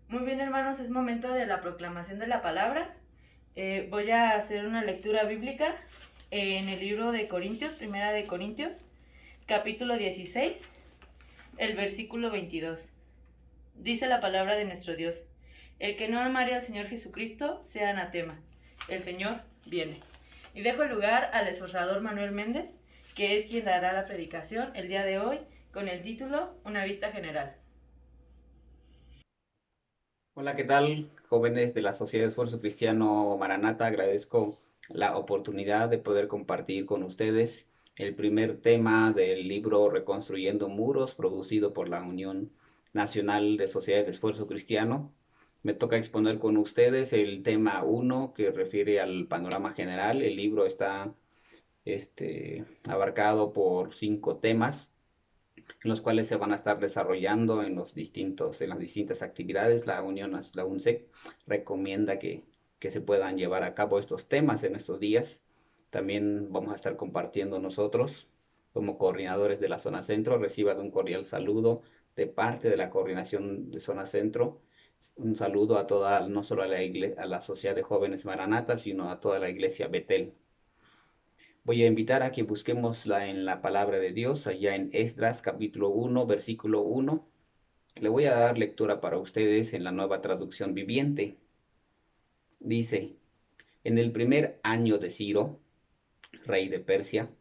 Muy bien, hermanos, es momento de la proclamación de la palabra. Voy a hacer una lectura bíblica en el libro de Corintios, Primera de Corintios, capítulo 16, el versículo 22. Dice la palabra de nuestro Dios: el que no amare al Señor Jesucristo sea anatema. El Señor viene. Y dejo el lugar al esforzador Manuel Méndez, que es quien dará la predicación el día de hoy con el título Una vista general. Hola, ¿qué tal, jóvenes de la Sociedad de Esfuerzo Cristiano Maranata? Agradezco la oportunidad de poder compartir con ustedes el primer tema del libro Reconstruyendo Muros, producido por la Unión Nacional de Sociedades de Esfuerzo Cristiano. Me toca exponer con ustedes el tema uno, que refiere al panorama general. El libro está abarcado por 5 temas en los cuales se van a estar desarrollando en las distintas actividades. La UNSEC recomienda que se puedan llevar a cabo estos temas en estos días. También vamos a estar compartiendo nosotros, como coordinadores de la zona centro. Reciban un cordial saludo de parte de la coordinación de zona centro. Un saludo a toda, no solo a a la Sociedad de Jóvenes Maranata, sino a toda la iglesia Betel. Voy a invitar a que busquemos en la palabra de Dios, allá en Esdras capítulo 1, versículo 1. Le voy a dar lectura para ustedes en la Nueva Traducción Viviente. Dice: en el primer año de Ciro, rey de Persia,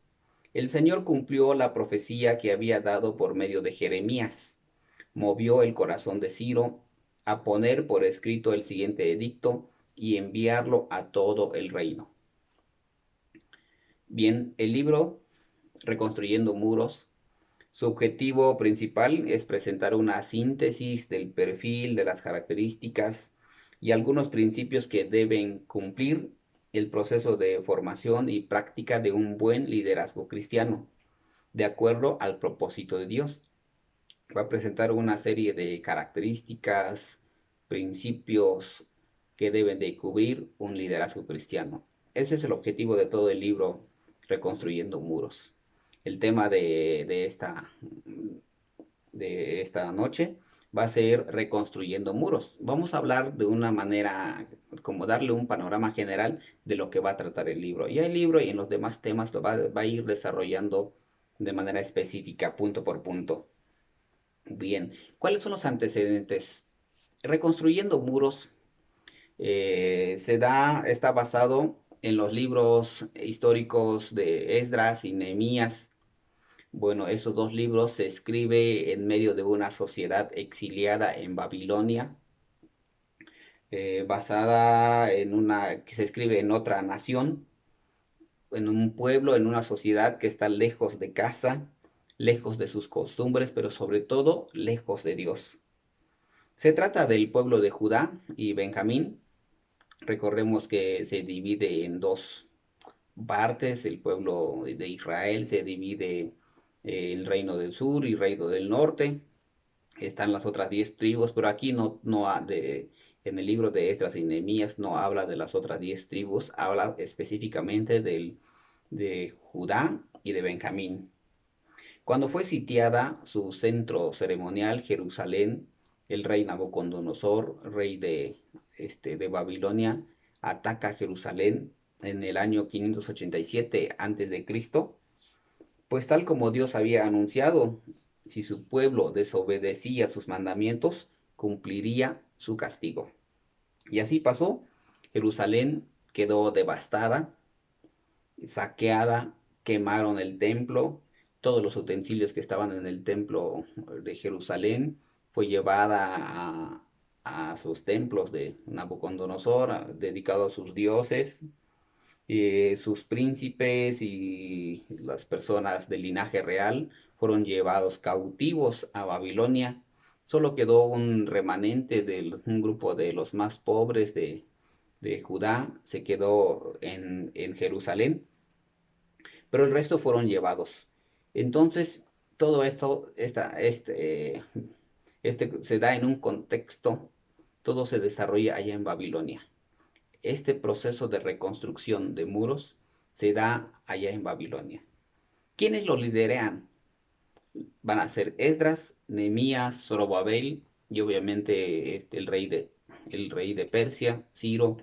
el Señor cumplió la profecía que había dado por medio de Jeremías. Movió el corazón de Ciro a poner por escrito el siguiente edicto y enviarlo a todo el reino. Bien, el libro Reconstruyendo Muros, su objetivo principal es presentar una síntesis del perfil, de las características y algunos principios que deben cumplir el proceso de formación y práctica de un buen liderazgo cristiano, de acuerdo al propósito de Dios. Va a presentar una serie de características, principios que deben de cubrir un liderazgo cristiano. Ese es el objetivo de todo el libro Reconstruyendo Muros. El tema de esta noche va a ser reconstruyendo muros. Vamos a hablar de una manera, como darle un panorama general de lo que va a tratar el libro. Y el libro y en los demás temas va a ir desarrollando de manera específica, punto por punto. Bien, ¿cuáles son los antecedentes? Reconstruyendo muros está basado en los libros históricos de Esdras y Nehemías. Bueno, esos dos libros se escribe en medio de una sociedad exiliada en Babilonia, basada en que se escribe en otra nación, en un pueblo, en una sociedad que está lejos de casa, lejos de sus costumbres, pero sobre todo lejos de Dios. Se trata del pueblo de Judá y Benjamín. Recordemos que se divide en dos partes. El pueblo de Israel se divide, el reino del sur y el reino del norte. Están las otras 10 tribus, pero aquí en el libro de Esdras y Nehemías no habla de las otras 10 tribus, habla específicamente de Judá y de Benjamín. Cuando fue sitiada su centro ceremonial, Jerusalén, el rey Nabucodonosor, rey de Babilonia, ataca Jerusalén en el año 587 a.C., pues tal como Dios había anunciado, si su pueblo desobedecía sus mandamientos, cumpliría su castigo. Y así pasó. Jerusalén quedó devastada, saqueada, quemaron el templo, todos los utensilios que estaban en el templo de Jerusalén fue llevada a sus templos de Nabucodonosor, dedicado a sus dioses. Sus príncipes y las personas del linaje real fueron llevados cautivos a Babilonia. Solo quedó un remanente de un grupo de los más pobres de Judá, se quedó en Jerusalén, pero el resto fueron llevados. Entonces, todo esto, se da en un contexto, todo se desarrolla allá en Babilonia. Este proceso de reconstrucción de muros se da allá en Babilonia. ¿Quiénes lo lideran? Van a ser Esdras, Nehemías, Zorobabel y obviamente el rey de Persia, Ciro,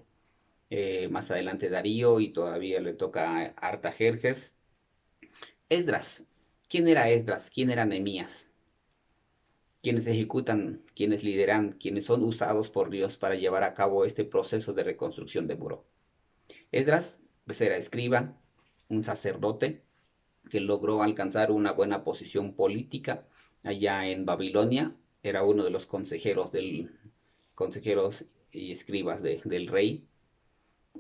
más adelante Darío y todavía le toca a Artajerjes. Esdras, ¿quién era Esdras? ¿Quién era Nehemías? Quienes ejecutan, quienes lideran, quienes son usados por Dios para llevar a cabo este proceso de reconstrucción de muro. Esdras pues, era escriba, un sacerdote que logró alcanzar una buena posición política allá en Babilonia. Era uno de los consejeros y escribas del rey.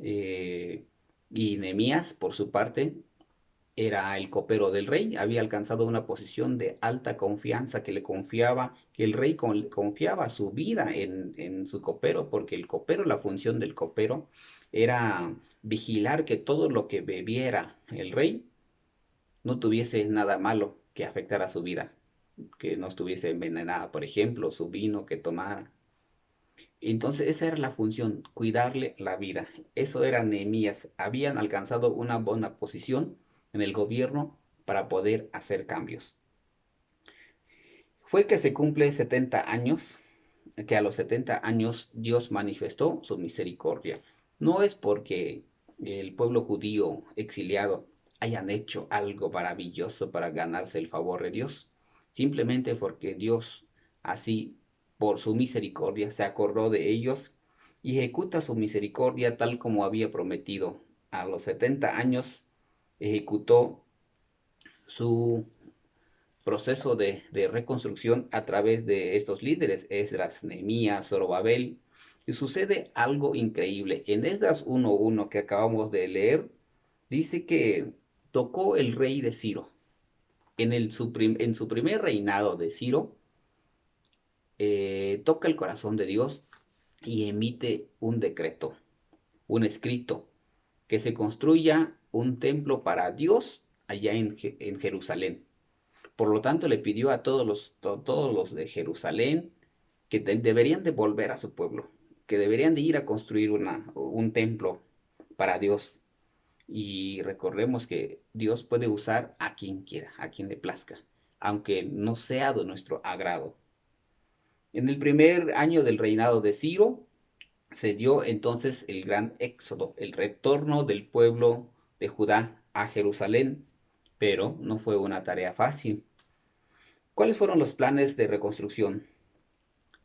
Eh, y Nehemías, por su parte, era el copero del rey, había alcanzado una posición de alta confianza que le confiaba, que el rey confiaba su vida en su copero, porque el copero, la función del copero era vigilar que todo lo que bebiera el rey no tuviese nada malo que afectara su vida, que no estuviese envenenada, por ejemplo, su vino que tomara. Entonces esa era la función, cuidarle la vida. Eso era Nehemías. Habían alcanzado una buena posición en el gobierno para poder hacer cambios. Fue que se cumple 70 años, que a los 70 años Dios manifestó su misericordia. No es porque el pueblo judío exiliado hayan hecho algo maravilloso para ganarse el favor de Dios, simplemente porque Dios así, por su misericordia, se acordó de ellos y ejecuta su misericordia tal como había prometido. A los 70 años ejecutó su proceso de reconstrucción a través de estos líderes, Esdras, Nehemías, Zorobabel. Y sucede algo increíble. En Esdras 1:1 que acabamos de leer, dice que tocó el rey de Ciro. En su primer reinado de Ciro, toca el corazón de Dios y emite un decreto, un escrito, que se construya un templo para Dios allá en Jerusalén. Por lo tanto, le pidió a todos los de Jerusalén que deberían de volver a su pueblo, que deberían de ir a construir un templo para Dios. Y recordemos que Dios puede usar a quien quiera, a quien le plazca, aunque no sea de nuestro agrado. En el primer año del reinado de Ciro, se dio entonces el gran éxodo, el retorno del pueblo de Judá a Jerusalén, pero no fue una tarea fácil. ¿Cuáles fueron los planes de reconstrucción?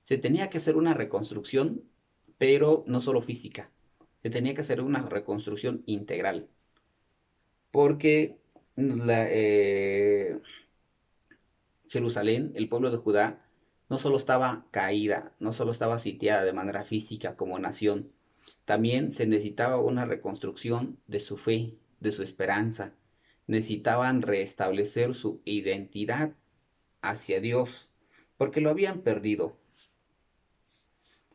Se tenía que hacer una reconstrucción, pero no solo física, se tenía que hacer una reconstrucción integral, porque la, Jerusalén, el pueblo de Judá, no solo estaba caída, no solo estaba sitiada de manera física como nación, también se necesitaba una reconstrucción de su fe, de su esperanza. Necesitaban restablecer su identidad hacia Dios, porque lo habían perdido.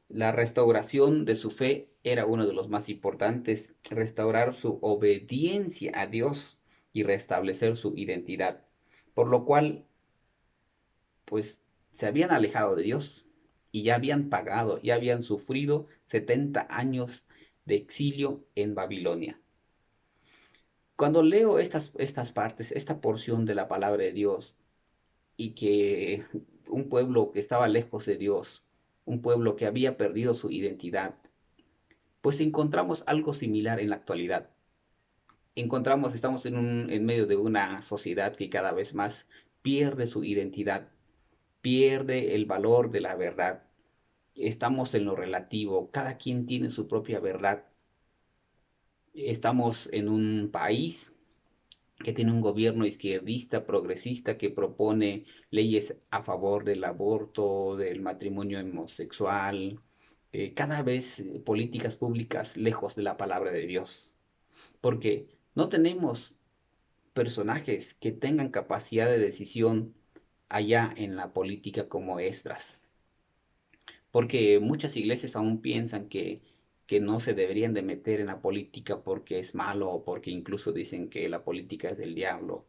La restauración de su fe era uno de los más importantes, restaurar su obediencia a Dios y restablecer su identidad, por lo cual, pues, se habían alejado de Dios y ya habían pagado, ya habían sufrido 70 años de exilio en Babilonia. Cuando leo estas partes, esta porción de la palabra de Dios, y que un pueblo que estaba lejos de Dios, un pueblo que había perdido su identidad, pues encontramos algo similar en la actualidad. Estamos en medio de una sociedad que cada vez más pierde su identidad, pierde el valor de la verdad. Estamos en lo relativo, cada quien tiene su propia verdad. Estamos en un país que tiene un gobierno izquierdista, progresista, que propone leyes a favor del aborto, del matrimonio homosexual, cada vez políticas públicas lejos de la palabra de Dios, porque no tenemos personajes que tengan capacidad de decisión allá en la política como Esdras, porque muchas iglesias aún piensan que no se deberían de meter en la política porque es malo o porque incluso dicen que la política es del diablo.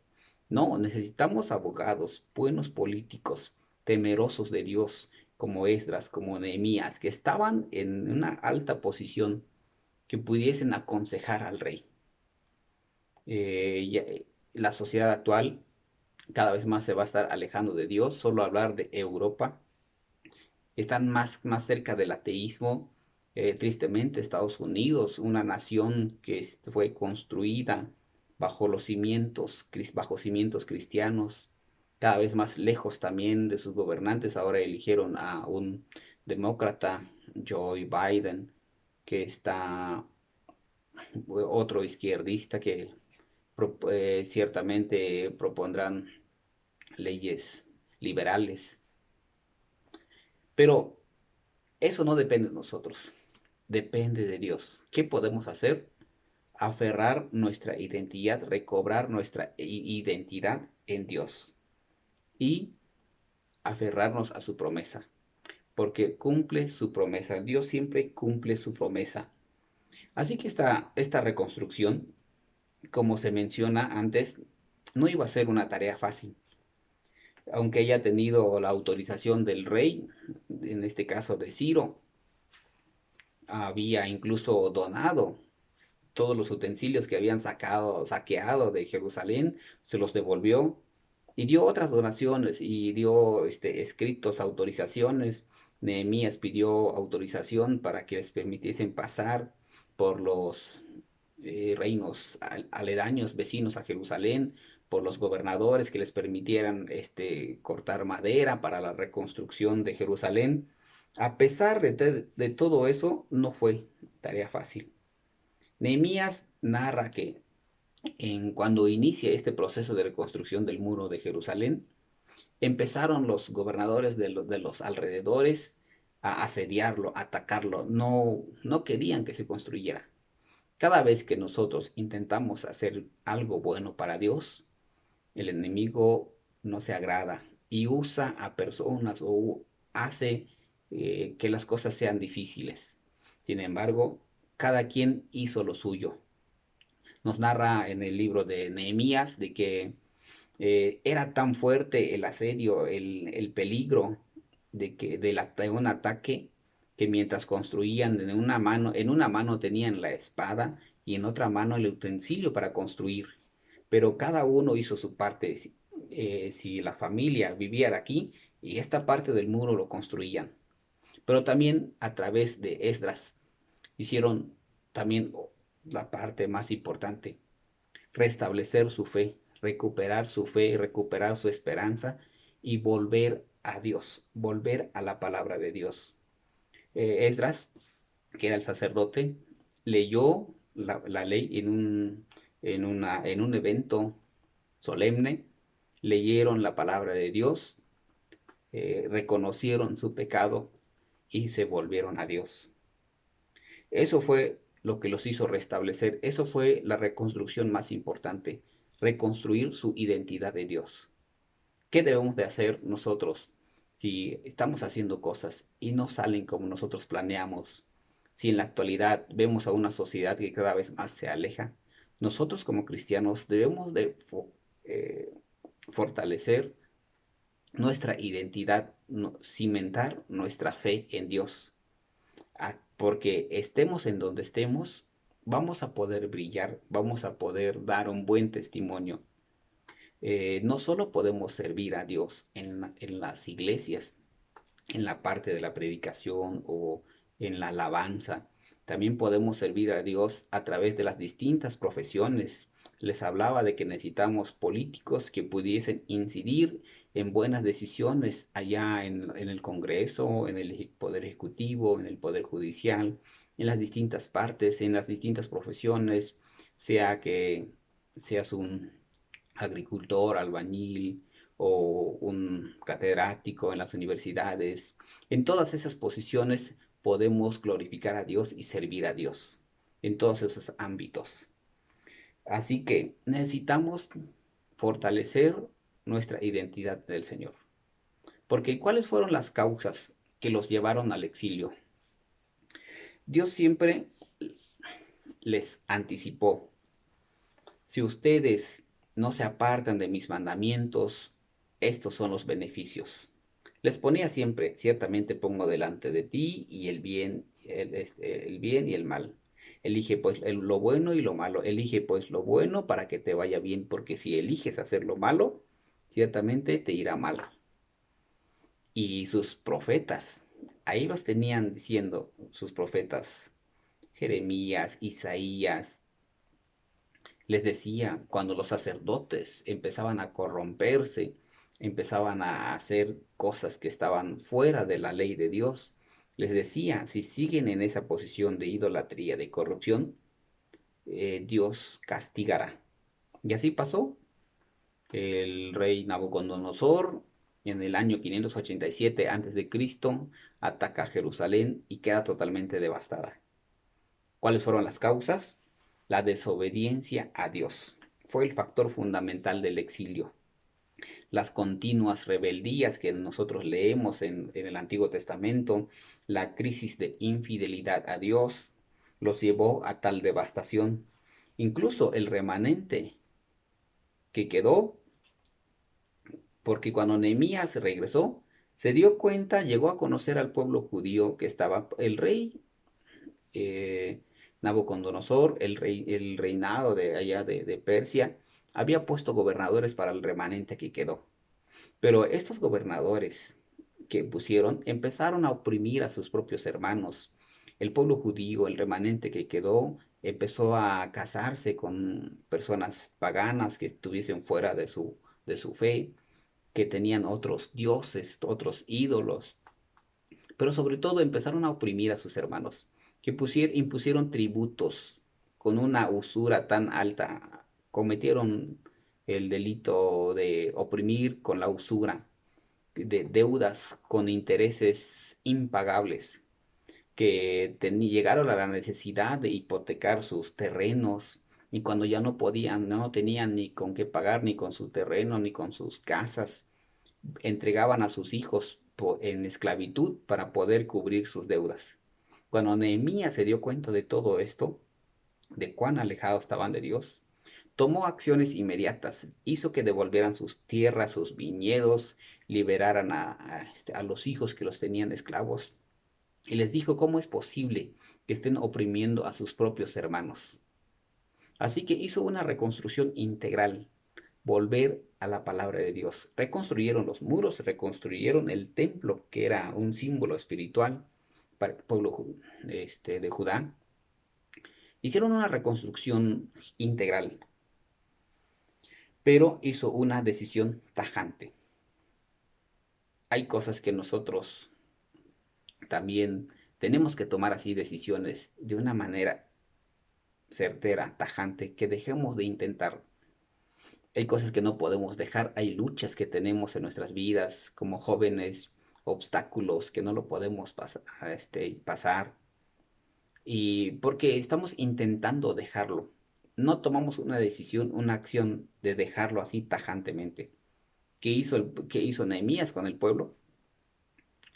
No, necesitamos abogados, buenos políticos, temerosos de Dios, como Esdras, como Nehemías, que estaban en una alta posición, que pudiesen aconsejar al rey. La sociedad actual cada vez más se va a estar alejando de Dios, solo hablar de Europa están más cerca del ateísmo. Tristemente, Estados Unidos, una nación que fue construida bajo los cimientos, bajo cimientos cristianos, cada vez más lejos también de sus gobernantes. Ahora eligieron a un demócrata, Joe Biden, que está otro izquierdista que ciertamente propondrán leyes liberales. Pero eso no depende de nosotros, depende de Dios. ¿Qué podemos hacer? Aferrar nuestra identidad, recobrar nuestra identidad en Dios y aferrarnos a su promesa, porque cumple su promesa. Dios siempre cumple su promesa. Así que esta reconstrucción, como se menciona antes, no iba a ser una tarea fácil. Aunque haya tenido la autorización del rey, en este caso de Ciro, había incluso donado todos los utensilios que habían saqueado de Jerusalén, se los devolvió y dio otras donaciones y dio escritos, autorizaciones. Nehemías pidió autorización para que les permitiesen pasar por los reinos aledaños, vecinos a Jerusalén, por los gobernadores que les permitieran cortar madera para la reconstrucción de Jerusalén. A pesar de todo eso, no fue tarea fácil. Nehemías narra que cuando inicia este proceso de reconstrucción del muro de Jerusalén, empezaron los gobernadores de los alrededores a asediarlo, a atacarlo. No querían que se construyera. Cada vez que nosotros intentamos hacer algo bueno para Dios, el enemigo no se agrada y usa a personas o hace que las cosas sean difíciles. Sin embargo, cada quien hizo lo suyo. Nos narra en el libro de Nehemías de que era tan fuerte el asedio, el peligro de un ataque, que mientras construían en una mano tenían la espada y en otra mano el utensilio para construir. Pero cada uno hizo su parte. Si la familia vivía de aquí, y esta parte del muro lo construían. Pero también a través de Esdras hicieron también la parte más importante: restablecer su fe, recuperar su esperanza y volver a Dios, volver a la palabra de Dios. Esdras, que era el sacerdote, leyó la ley en un evento solemne, leyeron la palabra de Dios, reconocieron su pecado y se volvieron a Dios. Eso fue lo que los hizo restablecer. Eso fue la reconstrucción más importante, reconstruir su identidad de Dios. ¿Qué debemos de hacer nosotros si estamos haciendo cosas y no salen como nosotros planeamos? Si en la actualidad vemos a una sociedad que cada vez más se aleja, nosotros como cristianos debemos de fortalecer nuestra identidad, cimentar nuestra fe en Dios. Porque estemos en donde estemos, vamos a poder brillar, vamos a poder dar un buen testimonio. No solo podemos servir a Dios en las iglesias, en la parte de la predicación o en la alabanza, también podemos servir a Dios a través de las distintas profesiones. Les hablaba de que necesitamos políticos que pudiesen incidir en buenas decisiones allá en el Congreso, en el Poder Ejecutivo, en el Poder Judicial, en las distintas partes, en las distintas profesiones, sea que seas un agricultor, albañil o un catedrático en las universidades. En todas esas posiciones podemos glorificar a Dios y servir a Dios en todos esos ámbitos. Así que necesitamos fortalecer nuestra identidad del Señor. Porque ¿cuáles fueron las causas que los llevaron al exilio? Dios siempre les anticipó: si ustedes no se apartan de mis mandamientos, estos son los beneficios. Les ponía siempre: ciertamente pongo delante de ti y el bien y el mal. Elige pues lo bueno y lo malo. Elige pues lo bueno para que te vaya bien, porque si eliges hacer lo malo, ciertamente te irá mal. Y sus profetas ahí los tenían diciendo sus profetas, Jeremías, Isaías, les decía cuando los sacerdotes empezaban a corromperse, empezaban a hacer cosas que estaban fuera de la ley de Dios, les decía, si siguen en esa posición de idolatría, de corrupción, Dios castigará. Y así pasó. El rey Nabucodonosor, en el año 587 a.C., ataca Jerusalén y queda totalmente devastada. ¿Cuáles fueron las causas? La desobediencia a Dios. Fue el factor fundamental del exilio. Las continuas rebeldías que nosotros leemos en el Antiguo Testamento, la crisis de infidelidad a Dios, los llevó a tal devastación. Incluso el remanente que quedó, porque cuando Nehemías regresó, se dio cuenta, llegó a conocer al pueblo judío que estaba el rey eh, Nabucodonosor, el reinado de allá de Persia, había puesto gobernadores para el remanente que quedó. Pero estos gobernadores que pusieron empezaron a oprimir a sus propios hermanos. El pueblo judío, el remanente que quedó, empezó a casarse con personas paganas que estuviesen fuera de su fe, que tenían otros dioses, otros ídolos, pero sobre todo empezaron a oprimir a sus hermanos, que impusieron tributos con una usura tan alta, cometieron el delito de oprimir con la usura, de deudas con intereses impagables, que llegaron a la necesidad de hipotecar sus terrenos, y cuando ya no podían, no tenían ni con qué pagar, ni con su terreno, ni con sus casas, entregaban a sus hijos en esclavitud para poder cubrir sus deudas. Cuando Nehemías se dio cuenta de todo esto, de cuán alejados estaban de Dios, tomó acciones inmediatas, hizo que devolvieran sus tierras, sus viñedos, liberaran a los hijos que los tenían esclavos, y les dijo cómo es posible que estén oprimiendo a sus propios hermanos. Así que hizo una reconstrucción integral, volver a la palabra de Dios. Reconstruyeron los muros, reconstruyeron el templo, que era un símbolo espiritual para el pueblo de Judá. Hicieron una reconstrucción integral, pero hizo una decisión tajante. Hay cosas que nosotros también tenemos que tomar así decisiones de una manera certera, tajante, que dejemos de intentar. Hay cosas que no podemos dejar, hay luchas que tenemos en nuestras vidas como jóvenes, obstáculos que no lo podemos pasar, y porque estamos intentando dejarlo. No tomamos una decisión, una acción de dejarlo así tajantemente. ¿Qué hizo Nehemías con el pueblo?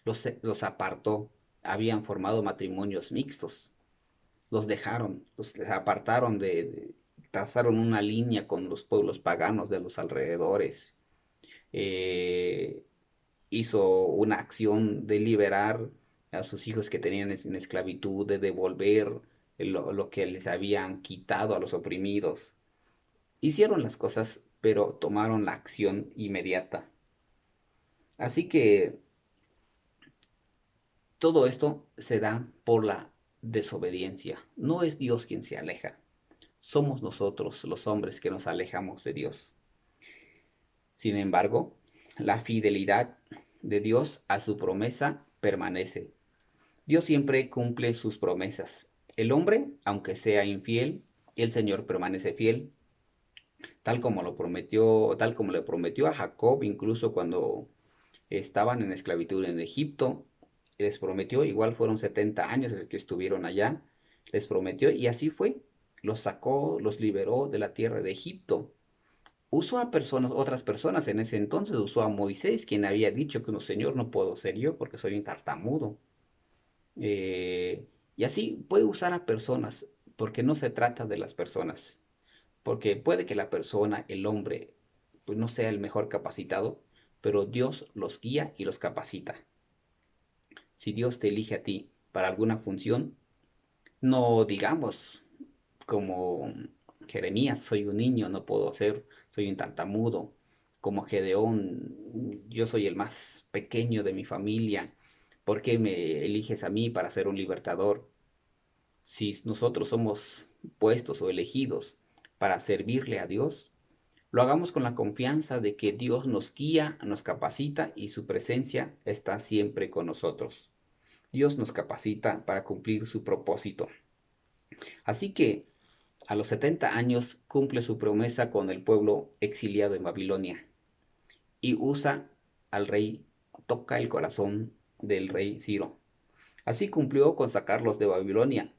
Los apartó, habían formado matrimonios mixtos, los dejaron, los apartaron trazaron una línea con los pueblos paganos de los alrededores. eh, Hizo una acción de liberar a sus hijos que tenían en esclavitud, de devolver lo que les habían quitado a los oprimidos. Hicieron las cosas, pero tomaron la acción inmediata. Así que todo esto se da por la desobediencia. No es Dios quien se aleja. Somos nosotros los hombres que nos alejamos de Dios. Sin embargo, la fidelidad de Dios a su promesa permanece. Dios siempre cumple sus promesas. El hombre, aunque sea infiel, el Señor permanece fiel, tal como le prometió a Jacob, incluso cuando estaban en esclavitud en Egipto. Les prometió, igual fueron 70 años que estuvieron allá, les prometió y así fue. Los sacó, los liberó de la tierra de Egipto. Usó a otras personas en ese entonces, usó a Moisés, quien había dicho que no, Señor, no puedo ser yo porque soy un tartamudo. Y así puede usar a personas, porque no se trata de las personas, porque puede que la persona, el hombre, pues no sea el mejor capacitado, pero Dios los guía y los capacita. Si Dios te elige a ti para alguna función, no digamos como Jeremías, soy un niño, no puedo hacer, soy un tartamudo, como Gedeón, yo soy el más pequeño de mi familia, ¿Por qué me eliges a mí para ser un libertador? Si nosotros somos puestos o elegidos para servirle a Dios, lo hagamos con la confianza de que Dios nos guía, nos capacita y su presencia está siempre con nosotros. Dios nos capacita para cumplir su propósito. Así que a los 70 años cumple su promesa con el pueblo exiliado en Babilonia y usa al rey, toca el corazón del rey Ciro. Así cumplió con sacarlos de Babilonia.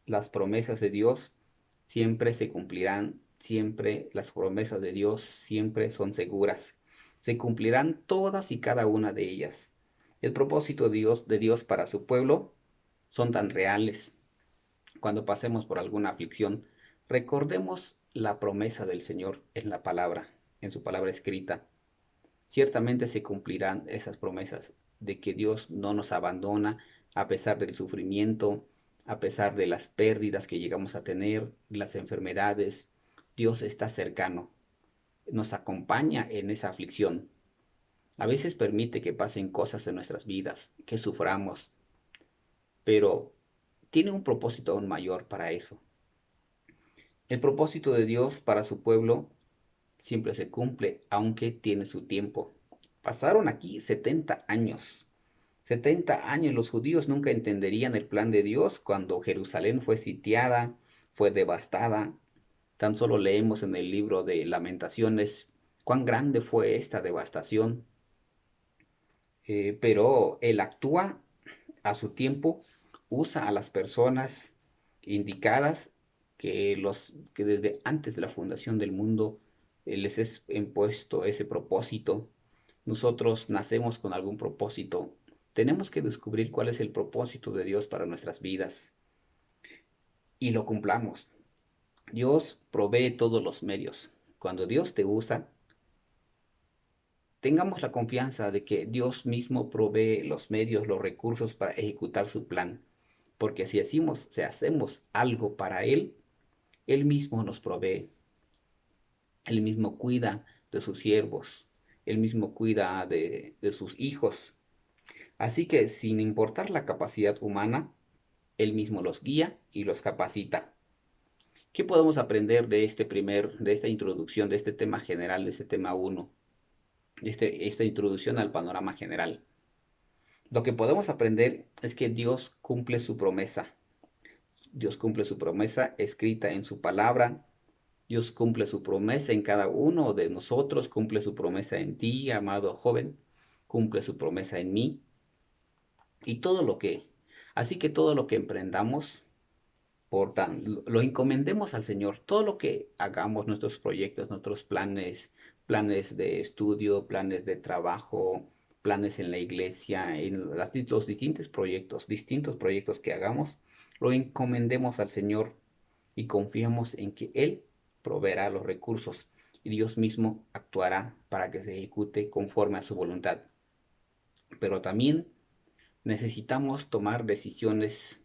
Las promesas de Dios siempre se cumplirán, siempre las promesas de Dios siempre son seguras. Se cumplirán todas y cada una de ellas. El propósito de Dios para su pueblo son tan reales. Cuando pasemos por alguna aflicción, recordemos la promesa del Señor en la palabra, en su palabra escrita. Ciertamente se cumplirán esas promesas de que Dios no nos abandona a pesar del sufrimiento, a pesar de las pérdidas que llegamos a tener, las enfermedades. Dios está cercano, nos acompaña en esa aflicción. A veces permite que pasen cosas en nuestras vidas, que suframos, pero tiene un propósito aún mayor para eso. El propósito de Dios para su pueblo siempre se cumple, aunque tiene su tiempo. Pasaron aquí 70 años. 70 años los judíos nunca entenderían el plan de Dios cuando Jerusalén fue sitiada, fue devastada. Tan solo leemos en el libro de Lamentaciones cuán grande fue esta devastación. Pero Él actúa a su tiempo, usa a las personas indicadas que desde antes de la fundación del mundo les es impuesto ese propósito. Nosotros nacemos con algún propósito. Tenemos que descubrir cuál es el propósito de Dios para nuestras vidas y lo cumplamos. Dios provee todos los medios. Cuando Dios te usa, tengamos la confianza de que Dios mismo provee los medios, los recursos para ejecutar su plan, porque si hacemos algo para Él, Él mismo nos provee, Él mismo cuida de sus siervos, Él mismo cuida de sus hijos. Así que sin importar la capacidad humana, Él mismo los guía y los capacita. ¿Qué podemos aprender de esta introducción, de este tema general, de este tema 1, esta introducción al panorama general? Lo que podemos aprender es que Dios cumple su promesa. Dios cumple su promesa escrita en su palabra. Dios cumple su promesa en cada uno de nosotros. Cumple su promesa en ti, amado joven. Cumple su promesa en mí. Así que todo lo que emprendamos, lo encomendemos al Señor. Todo lo que hagamos, nuestros proyectos, nuestros planes, planes de estudio, planes de trabajo, planes en la iglesia, en los distintos proyectos que hagamos, lo encomendemos al Señor y confiamos en que Él proveerá los recursos y Dios mismo actuará para que se ejecute conforme a su voluntad. Pero también necesitamos tomar decisiones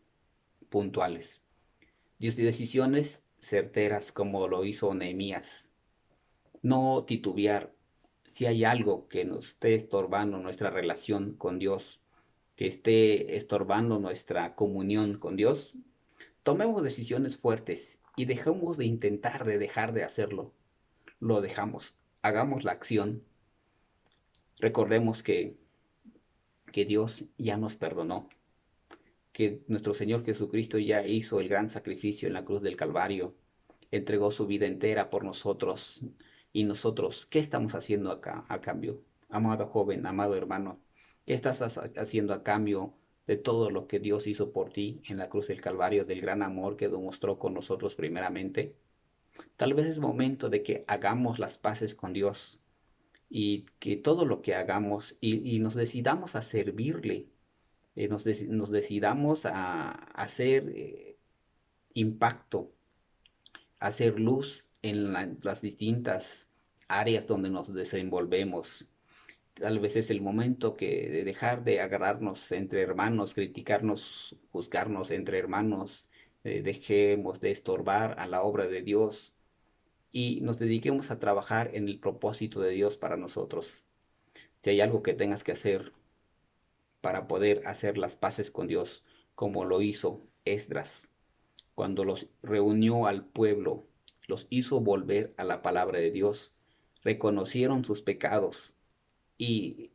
puntuales, decisiones certeras como lo hizo Nehemías. No titubear. Si hay algo que nos esté estorbando nuestra relación con Dios, que esté estorbando nuestra comunión con Dios, tomemos decisiones fuertes y dejemos de dejar de hacerlo. Lo dejamos, hagamos la acción. Recordemos que Dios ya nos perdonó, que nuestro Señor Jesucristo ya hizo el gran sacrificio en la cruz del Calvario, entregó su vida entera por nosotros. Y nosotros, ¿qué estamos haciendo acá a cambio? Amado joven, amado hermano, ¿qué estás haciendo a cambio de todo lo que Dios hizo por ti en la cruz del Calvario, del gran amor que demostró con nosotros primeramente? Tal vez es momento de que hagamos las paces con Dios y que todo lo que hagamos y nos decidamos a servirle, nos decidamos a hacer impacto, a hacer luz en las distintas áreas donde nos desenvolvemos. Tal vez es el momento de dejar de agarrarnos entre hermanos, criticarnos, juzgarnos entre hermanos, dejemos de estorbar a la obra de Dios y nos dediquemos a trabajar en el propósito de Dios para nosotros. Si hay algo que tengas que hacer para poder hacer las paces con Dios, como lo hizo Esdras, cuando los reunió al pueblo, los hizo volver a la palabra de Dios, reconocieron sus pecados y,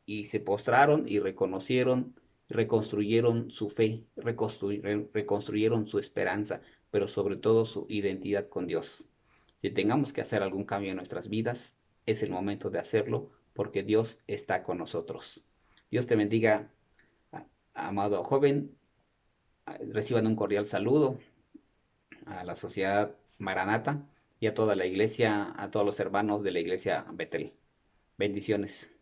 y se postraron y reconocieron, reconstruyeron su fe, reconstruyeron su esperanza, pero sobre todo su identidad con Dios. Si tengamos que hacer algún cambio en nuestras vidas, es el momento de hacerlo porque Dios está con nosotros. Dios te bendiga, amado joven. Reciban un cordial saludo a la sociedad Maranata y a toda la iglesia, a todos los hermanos de la iglesia Betel. Bendiciones.